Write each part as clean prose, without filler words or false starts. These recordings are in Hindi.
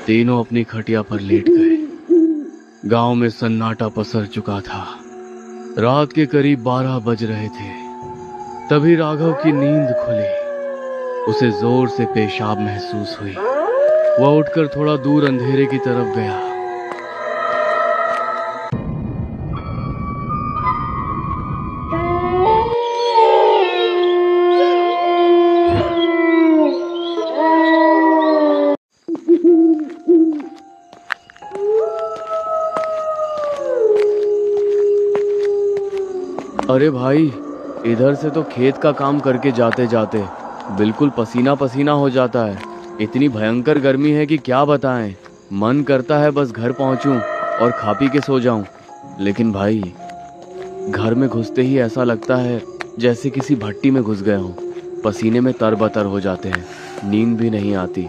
तीनों अपनी खटिया पर लेट गए। गांव में सन्नाटा पसर चुका था। रात के करीब 12 बज रहे थे। तभी राघव की नींद खुली। उसे जोर से पेशाब महसूस हुई। वह उठकर थोड़ा दूर अंधेरे की तरफ गया। अरे भाई, इधर से तो खेत का काम करके जाते जाते बिल्कुल पसीना पसीना हो जाता है। इतनी भयंकर गर्मी है कि क्या बताएं। मन करता है बस घर पहुंचूं और खा पी के सो जाऊं। लेकिन भाई, घर में घुसते ही ऐसा लगता है जैसे किसी भट्टी में घुस गए हों। पसीने में तरबतर हो जाते हैं, नींद भी नहीं आती।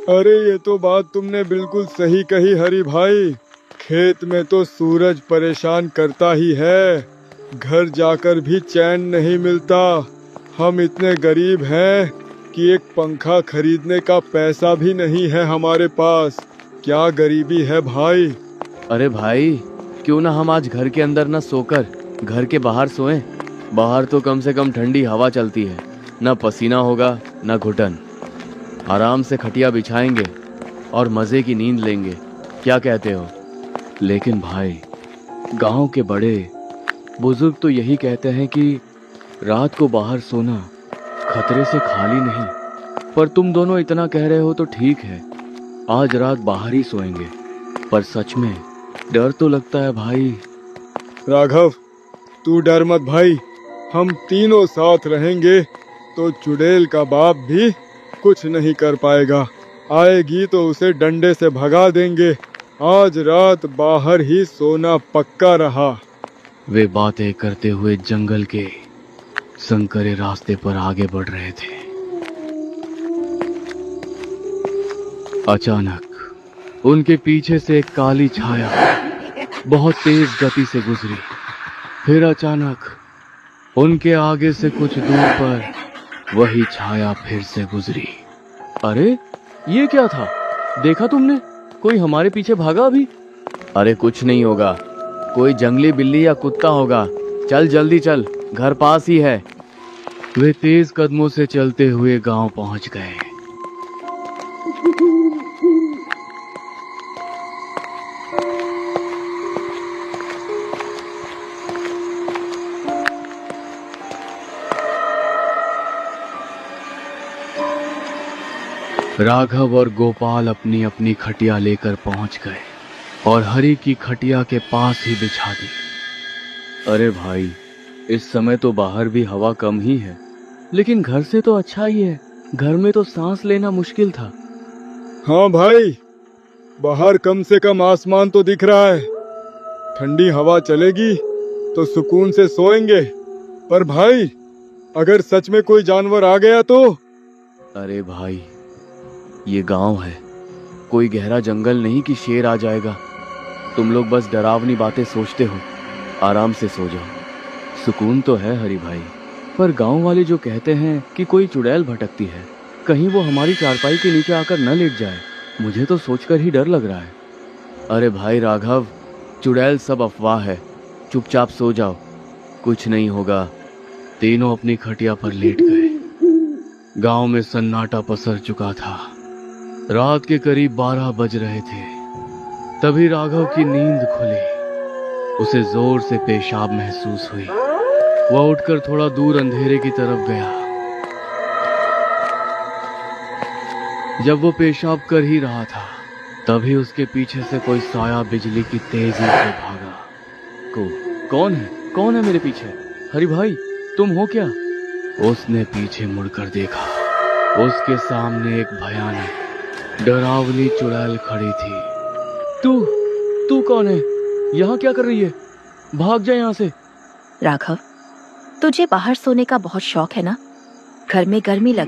अरे ये तो बात तुमने बिल्कुल सही कही हरी भाई। खेत में तो सूरज परेशान करता ही है। घर जाकर भी चैन नहीं मिलता। हम इतने गरीब हैं कि एक पंखा खरीदने का पैसा भी नहीं है हमारे पास। क्या गरीबी है भाई। अरे भाई, क्यों ना हम आज घर के अंदर न सोकर घर के बाहर सोएं। बाहर तो कम से कम ठंडी हवा चलती है, न पसीना होगा न घुटन। आराम से खटिया बिछाएंगे और मजे की नींद लेंगे। क्या कहते हो? लेकिन भाई, गांव के बड़े बुजुर्ग तो यही कहते हैं कि रात को बाहर सोना खतरे से खाली नहीं। पर तुम दोनों इतना कह रहे हो तो ठीक है, आज रात बाहर ही सोएंगे। पर सच में डर तो लगता है भाई। राघव, तू डर मत भाई। हम तीनों साथ रहेंगे तो चुड़ैल का बाप भी कुछ नहीं कर पाएगा। आएगी तो उसे डंडे से भगा देंगे। आज रात बाहर ही सोना पक्का रहा। वे बातें करते हुए जंगल के संकरे रास्ते पर आगे बढ़ रहे थे। अचानक उनके पीछे से एक काली छाया बहुत तेज गति से गुजरी। फिर अचानक उनके आगे से कुछ दूर पर वही छाया फिर से गुजरी। अरे, ये क्या था? देखा तुमने? कोई हमारे पीछे भागा अभी? अरे कुछ नहीं होगा, कोई जंगली बिल्ली या कुत्ता होगा। चल जल्दी चल, घर पास ही है। वे तेज कदमों से चलते हुए गांव पहुंच गए। राघव और गोपाल अपनी अपनी खटिया लेकर पहुंच गए और हरी की खटिया के पास ही बिछा दी। अरे भाई, इस समय तो बाहर भी हवा कम ही है, लेकिन घर से तो अच्छा ही है। घर में तो सांस लेना मुश्किल था। हाँ भाई, बाहर कम से कम आसमान तो दिख रहा है। ठंडी हवा चलेगी तो सुकून से सोएंगे। पर भाई, अगर सच में कोई जानवर आ गया तो? अरे भाई, ये गांव है, कोई गहरा जंगल नहीं कि शेर आ जाएगा। तुम लोग बस डरावनी बातें सोचते हो। आराम से सो जाओ। सुकून तो है हरी भाई, पर गांव वाले जो कहते हैं कि कोई चुड़ैल भटकती है, कहीं वो हमारी चारपाई के नीचे आकर न लेट जाए, मुझे तो सोचकर ही डर लग रहा है। अरे भाई राघव, चुड़ैल सब अफवाह है। चुपचाप सो जाओ, कुछ नहीं होगा। तीनों अपनी खटिया पर लेट गए। गांव में सन्नाटा पसर चुका था। रात के करीब 12 बज रहे थे। तभी राघव की नींद खुली। उसे जोर से पेशाब महसूस हुई। वह उठकर थोड़ा दूर अंधेरे की तरफ गया। जब वो पेशाब कर ही रहा था, तभी उसके पीछे से कोई साया बिजली की तेजी से भागा। कौन है मेरे पीछे? हरी भाई, तुम हो क्या? उसने पीछे मुड़कर देखा। उसके सामने एक भयानक डरावनी चुड़ैल खड़ी थी। तू कौन है? यहाँ क्या कर रही है? भाग जा यहाँ से। राघव, तुझे बाहर सोने का बहुत शौक है ना? घर में गर्मी लग